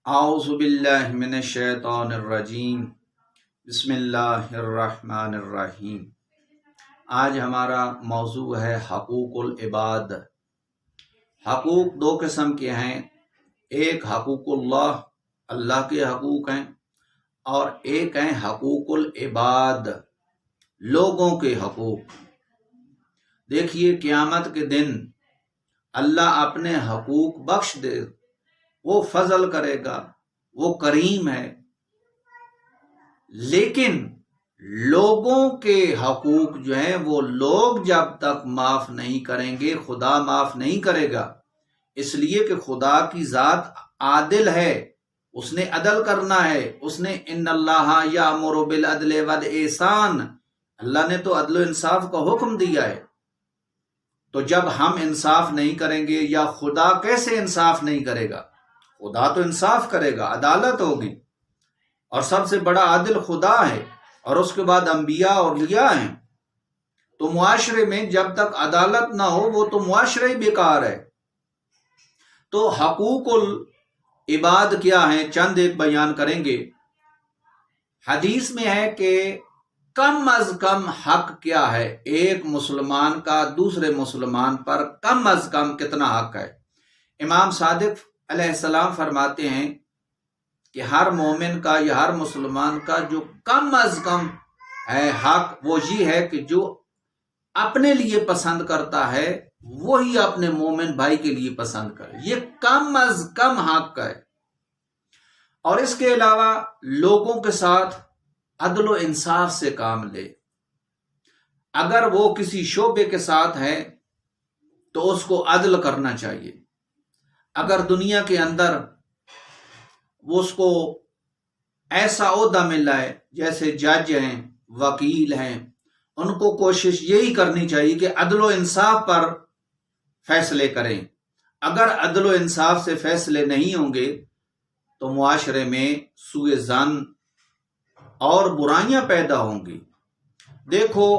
اعوذ باللہ من الشیطان الرجیم بسم اللہ الرحمن الرحیم۔ آج ہمارا موضوع ہے حقوق العباد۔ حقوق دو قسم کے ہیں، ایک حقوق اللہ، اللہ کے حقوق ہیں، اور ایک ہیں حقوق العباد، لوگوں کے حقوق۔ دیکھیے قیامت کے دن اللہ اپنے حقوق بخش دے، وہ فضل کرے گا، وہ کریم ہے، لیکن لوگوں کے حقوق جو ہیں وہ لوگ جب تک معاف نہیں کریں گے خدا معاف نہیں کرے گا، اس لیے کہ خدا کی ذات عادل ہے، اس نے عدل کرنا ہے، اس نے ان اللہ یامر بالعدل والاحسان، اللہ نے تو عدل و انصاف کا حکم دیا ہے۔ تو جب ہم انصاف نہیں کریں گے، یا خدا کیسے انصاف نہیں کرے گا؟ خدا تو انصاف کرے گا، عدالت ہوگی، اور سب سے بڑا عادل خدا ہے، اور اس کے بعد انبیاء اور اولیاء ہیں۔ تو معاشرے میں جب تک عدالت نہ ہو وہ تو معاشرہ ہی بیکار ہے۔ تو حقوق العباد کیا ہیں، چند ایک بیان کریں گے۔ حدیث میں ہے کہ کم از کم حق کیا ہے، ایک مسلمان کا دوسرے مسلمان پر کم از کم کتنا حق ہے۔ امام صادق علیہ السلام فرماتے ہیں کہ ہر مومن کا یا ہر مسلمان کا جو کم از کم ہے حق، وہ یہ ہے کہ جو اپنے لیے پسند کرتا ہے وہی اپنے مومن بھائی کے لیے پسند کرے، یہ کم از کم حق ہے۔ اور اس کے علاوہ لوگوں کے ساتھ عدل و انصاف سے کام لے۔ اگر وہ کسی شعبے کے ساتھ ہے تو اس کو عدل کرنا چاہیے۔ اگر دنیا کے اندر وہ اس کو ایسا عہدہ ملا ہے، جیسے جج ہیں، وکیل ہیں، ان کو کوشش یہی کرنی چاہیے کہ عدل و انصاف پر فیصلے کریں۔ اگر عدل و انصاف سے فیصلے نہیں ہوں گے تو معاشرے میں سوء ظن اور برائیاں پیدا ہوں گی۔ دیکھو،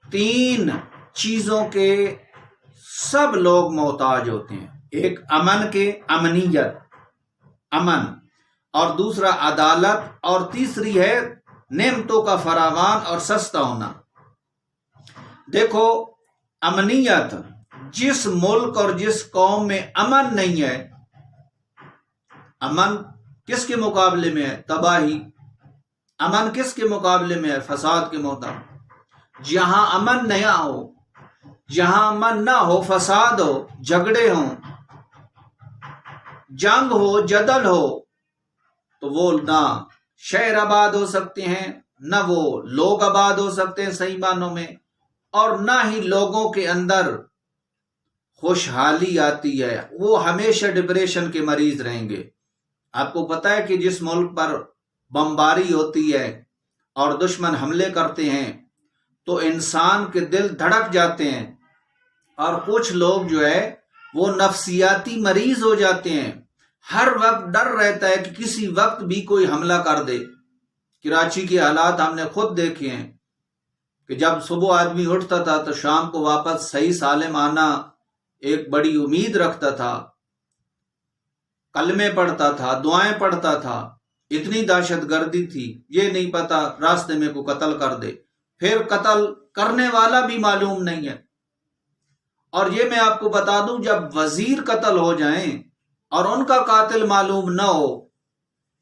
تین چیزوں کے سب لوگ محتاج ہوتے ہیں، ایک امن کے، امنیت، امن، اور دوسرا عدالت، اور تیسری ہے نعمتوں کا فراوان اور سستا ہونا۔ دیکھو، امنیت، جس ملک اور جس قوم میں امن نہیں ہے، امن کس کے مقابلے میں ہے؟ تباہی۔ امن کس کے مقابلے میں ہے؟ فساد کے مقابلے۔ جہاں امن نہ ہو، جہاں امن نہ ہو، فساد ہو، جھگڑے ہوں، جنگ ہو، جدل ہو، تو وہ نہ شہر آباد ہو سکتے ہیں، نہ وہ لوگ آباد ہو سکتے ہیں صحیح معنوں میں، اور نہ ہی لوگوں کے اندر خوشحالی آتی ہے، وہ ہمیشہ ڈپریشن کے مریض رہیں گے۔ آپ کو پتہ ہے کہ جس ملک پر بمباری ہوتی ہے اور دشمن حملے کرتے ہیں تو انسان کے دل دھڑک جاتے ہیں، اور کچھ لوگ جو ہے وہ نفسیاتی مریض ہو جاتے ہیں، ہر وقت ڈر رہتا ہے کہ کسی وقت بھی کوئی حملہ کر دے۔ کراچی کے حالات ہم نے خود دیکھے ہیں کہ جب صبح آدمی اٹھتا تھا تو شام کو واپس صحیح سالم آنا ایک بڑی امید رکھتا تھا، کلمے پڑھتا تھا، دعائیں پڑھتا تھا، اتنی دہشت گردی تھی، یہ نہیں پتا راستے میں کوئی قتل کر دے، پھر قتل کرنے والا بھی معلوم نہیں ہے۔ اور یہ میں آپ کو بتا دوں، جب وزیر قتل ہو جائیں اور ان کا قاتل معلوم نہ ہو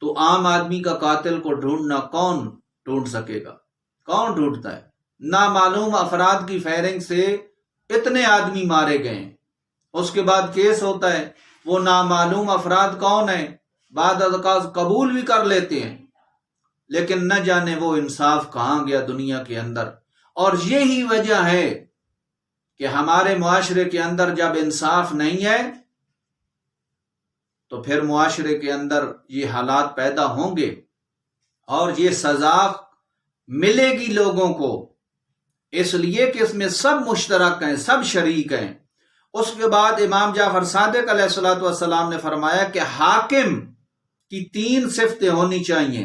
تو عام آدمی کا قاتل کو ڈھونڈنا کون ڈھونڈ سکے گا؟ کون ڈھونڈتا ہے؟ نامعلوم افراد کی فائرنگ سے اتنے آدمی مارے گئے ہیں، اس کے بعد کیس ہوتا ہے، وہ نامعلوم افراد کون ہیں، بعد اوقات قبول بھی کر لیتے ہیں، لیکن نہ جانے وہ انصاف کہاں گیا دنیا کے اندر۔ اور یہی وجہ ہے کہ ہمارے معاشرے کے اندر جب انصاف نہیں ہے تو پھر معاشرے کے اندر یہ حالات پیدا ہوں گے، اور یہ سزا ملے گی لوگوں کو، اس لیے کہ اس میں سب مشترک ہیں، سب شریک ہیں۔ اس کے بعد امام جعفر صادق علیہ السلام نے فرمایا کہ حاکم کی تین صفتیں ہونی چاہیے۔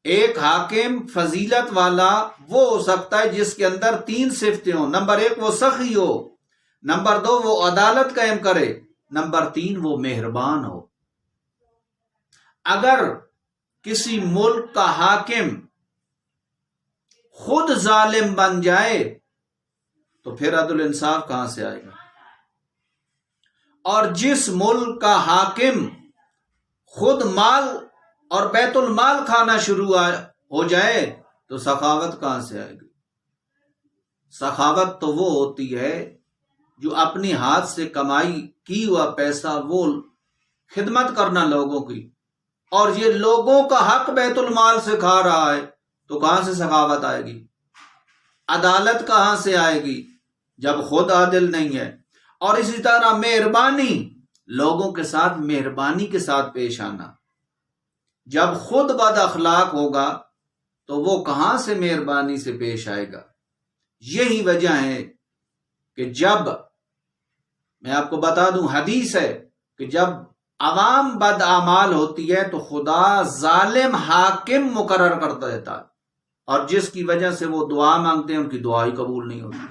ایک حاکم فضیلت والا وہ ہو سکتا ہے جس کے اندر تین صفتیں ہوں، نمبر ایک وہ سخی ہو، نمبر دو وہ عدالت قائم کرے، نمبر 3 وہ مہربان ہو۔ اگر کسی ملک کا حاکم خود ظالم بن جائے تو پھر عدل انصاف کہاں سے آئے گا؟ اور جس ملک کا حاکم خود مال اور بیت المال کھانا شروع ہو جائے تو سخاوت کہاں سے آئے گی؟ سخاوت تو وہ ہوتی ہے جو اپنی ہاتھ سے کمائی کی ہوا پیسہ وہ خدمت کرنا لوگوں کی، اور یہ لوگوں کا حق بیت المال سے کھا رہا ہے تو کہاں سے سخاوت آئے گی؟ عدالت کہاں سے آئے گی جب خود عادل نہیں ہے؟ اور اسی طرح مہربانی، لوگوں کے ساتھ مہربانی کے ساتھ پیش آنا، جب خود بد اخلاق ہوگا تو وہ کہاں سے مہربانی سے پیش آئے گا؟ یہی وجہ ہے کہ جب میں آپ کو بتا دوں، حدیث ہے کہ جب عوام بد اعمال ہوتی ہے تو خدا ظالم حاکم مقرر کر دیتا ہے، اور جس کی وجہ سے وہ دعا مانگتے ہیں ان کی دعا ہی قبول نہیں ہوتی۔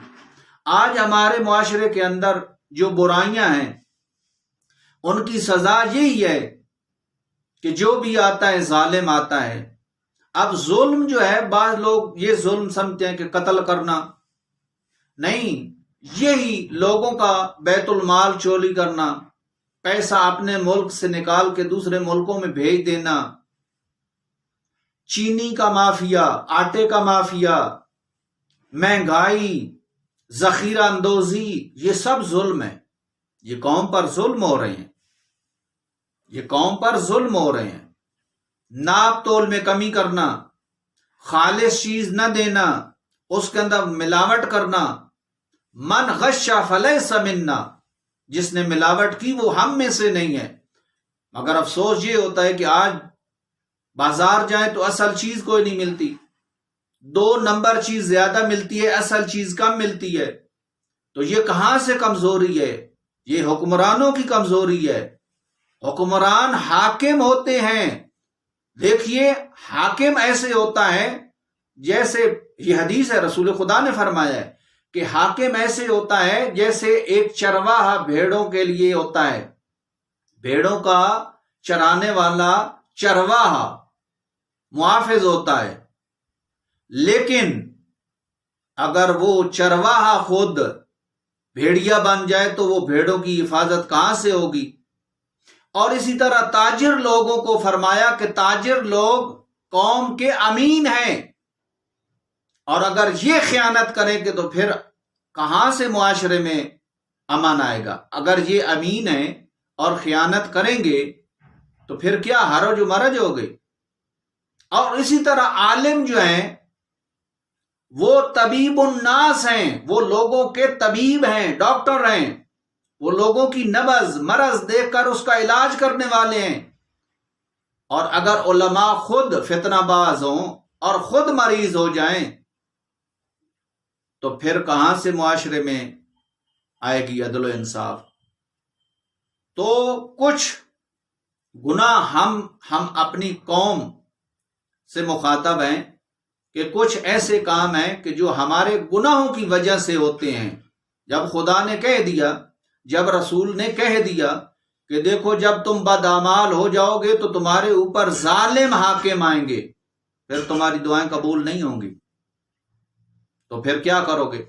آج ہمارے معاشرے کے اندر جو برائیاں ہیں ان کی سزا یہی ہے کہ جو بھی آتا ہے ظالم آتا ہے۔ اب ظلم جو ہے، بعض لوگ یہ ظلم سمجھتے ہیں کہ قتل کرنا نہیں، یہی لوگوں کا بیت المال چوری کرنا، پیسہ اپنے ملک سے نکال کے دوسرے ملکوں میں بھیج دینا، چینی کا مافیا، آٹے کا مافیا، مہنگائی، ذخیرہ اندوزی، یہ سب ظلم ہے۔ یہ قوم پر ظلم ہو رہے ہیں، یہ قوم پر ظلم ہو رہے ہیں۔ ناپ تول میں کمی کرنا، خالص چیز نہ دینا، اس کے اندر ملاوٹ کرنا، من غش فلیس منا، جس نے ملاوٹ کی وہ ہم میں سے نہیں ہے۔ مگر افسوس یہ ہوتا ہے کہ آج بازار جائیں تو اصل چیز کوئی نہیں ملتی، 2 نمبر چیز زیادہ ملتی ہے، اصل چیز کم ملتی ہے۔ تو یہ کہاں سے کمزوری ہے؟ یہ حکمرانوں کی کمزوری ہے۔ حکمران حاکم ہوتے ہیں، دیکھیے حاکم ایسے ہوتا ہے جیسے یہ حدیث ہے، رسول خدا نے فرمایا ہے کہ حاکم ایسے ہوتا ہے جیسے ایک چرواہا بھیڑوں کے لیے ہوتا ہے، بھیڑوں کا چرانے والا چرواہا محافظ ہوتا ہے، لیکن اگر وہ چرواہا خود بھیڑیا بن جائے تو وہ بھیڑوں کی حفاظت کہاں سے ہوگی؟ اور اسی طرح تاجر لوگوں کو فرمایا کہ تاجر لوگ قوم کے امین ہیں، اور اگر یہ خیانت کریں گے تو پھر کہاں سے معاشرے میں امن آئے گا؟ اگر یہ امین ہیں اور خیانت کریں گے تو پھر کیا حرج و مرج ہوگی؟ اور اسی طرح عالم جو ہیں وہ طبیب الناس ہیں، وہ لوگوں کے طبیب ہیں، ڈاکٹر ہیں، وہ لوگوں کی نبض مرض دیکھ کر اس کا علاج کرنے والے ہیں۔ اور اگر علماء خود فتنہ باز ہوں اور خود مریض ہو جائیں تو پھر کہاں سے معاشرے میں آئے گی عدل و انصاف؟ تو کچھ گناہ ہم اپنی قوم سے مخاطب ہیں کہ کچھ ایسے کام ہیں کہ جو ہمارے گناہوں کی وجہ سے ہوتے ہیں۔ جب خدا نے کہہ دیا، جب رسول نے کہہ دیا کہ دیکھو جب تم بدعمال ہو جاؤ گے تو تمہارے اوپر ظالم حاکم آئیں گے، پھر تمہاری دعائیں قبول نہیں ہوں گی، تو پھر کیا کرو گے؟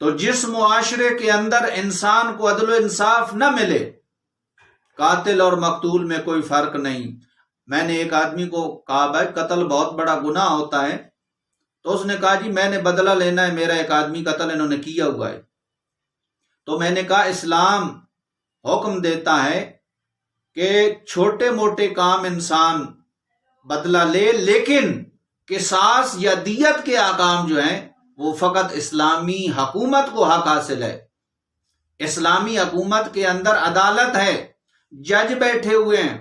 تو جس معاشرے کے اندر انسان کو عدل و انصاف نہ ملے، قاتل اور مقتول میں کوئی فرق نہیں۔ میں نے ایک آدمی کو کہا بھائی قتل بہت بڑا گناہ ہوتا ہے، تو اس نے کہا جی میں نے بدلہ لینا ہے، میرا ایک آدمی قتل انہوں نے کیا ہوا ہے۔ تو میں نے کہا اسلام حکم دیتا ہے کہ چھوٹے موٹے کام انسان بدلہ لے، لیکن قصاص یا دیت کے احکام جو ہیں وہ فقط اسلامی حکومت کو حق حاصل ہے۔ اسلامی حکومت کے اندر عدالت ہے، جج بیٹھے ہوئے ہیں،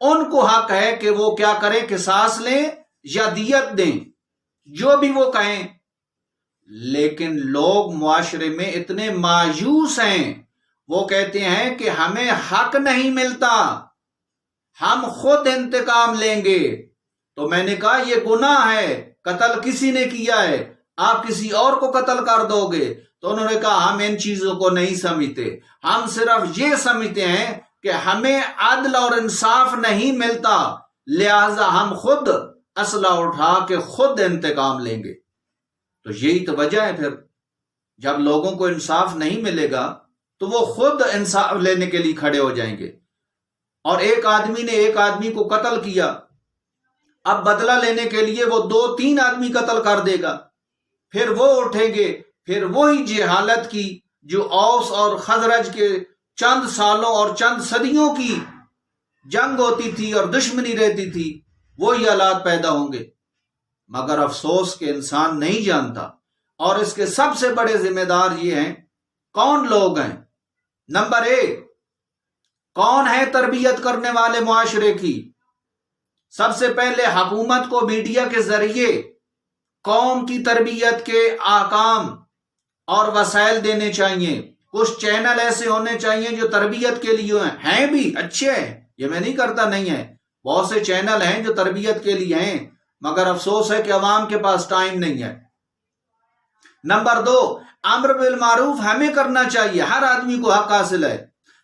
ان کو حق ہے کہ وہ کیا کریں، قصاص لیں یا دیت دیں، جو بھی وہ کہیں۔ لیکن لوگ معاشرے میں اتنے مایوس ہیں، وہ کہتے ہیں کہ ہمیں حق نہیں ملتا، ہم خود انتقام لیں گے۔ تو میں نے کہا یہ گناہ ہے، قتل کسی نے کیا ہے، آپ کسی اور کو قتل کر دو گے۔ تو انہوں نے کہا ہم ان چیزوں کو نہیں سمجھتے، ہم صرف یہ سمجھتے ہیں کہ ہمیں عدل اور انصاف نہیں ملتا، لہذا ہم خود اسلحہ اٹھا کے خود انتقام لیں گے۔ تو یہی تو وجہ ہے، پھر جب لوگوں کو انصاف نہیں ملے گا تو وہ خود انصاف لینے کے لیے کھڑے ہو جائیں گے۔ اور ایک آدمی نے ایک آدمی کو قتل کیا، اب بدلہ لینے کے لیے وہ 2-3 آدمی قتل کر دے گا، پھر وہ اٹھیں گے، پھر وہی جہالت کی جو اوس اور خزرج کے چند سالوں اور چند صدیوں کی جنگ ہوتی تھی اور دشمنی رہتی تھی، وہی حالات پیدا ہوں گے۔ مگر افسوس کہ انسان نہیں جانتا، اور اس کے سب سے بڑے ذمہ دار یہ ہیں۔ کون لوگ ہیں؟ نمبر 1، کون ہے تربیت کرنے والے معاشرے کی؟ سب سے پہلے حکومت کو میڈیا کے ذریعے قوم کی تربیت کے احکام اور وسائل دینے چاہیے۔ کچھ چینل ایسے ہونے چاہیے جو تربیت کے لیے ہیں بھی اچھے ہیں، یہ میں نہیں کرتا نہیں ہے، بہت سے چینل ہیں جو تربیت کے لیے ہیں، مگر افسوس ہے کہ عوام کے پاس ٹائم نہیں ہے۔ نمبر 2، امر بالمعروف ہمیں کرنا چاہیے، ہر آدمی کو حق حاصل ہے۔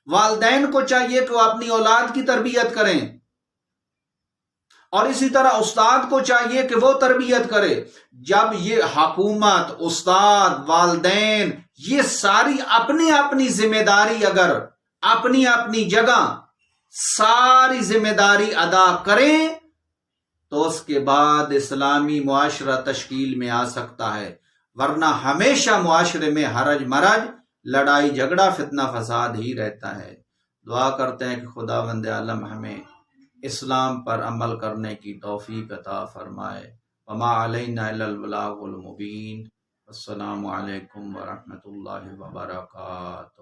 والدین کو چاہیے کہ وہ اپنی اولاد کی تربیت کریں، اور اسی طرح استاد کو چاہیے کہ وہ تربیت کرے۔ جب یہ حکومت، استاد، والدین یہ ساری اپنی اپنی ذمہ داری اگر اپنی اپنی جگہ ساری ذمہ داری ادا کریں تو اس کے بعد اسلامی معاشرہ تشکیل میں آ سکتا ہے، ورنہ ہمیشہ معاشرے میں حرج مرج، لڑائی جھگڑا، فتنہ فساد ہی رہتا ہے۔ دعا کرتے ہیں کہ خداوند عالم ہمیں اسلام پر عمل کرنے کی توفیق عطا فرمائے۔ وما علینا الا البلاغ المبین۔ السلام علیکم ورحمۃ اللہ وبرکاتہ۔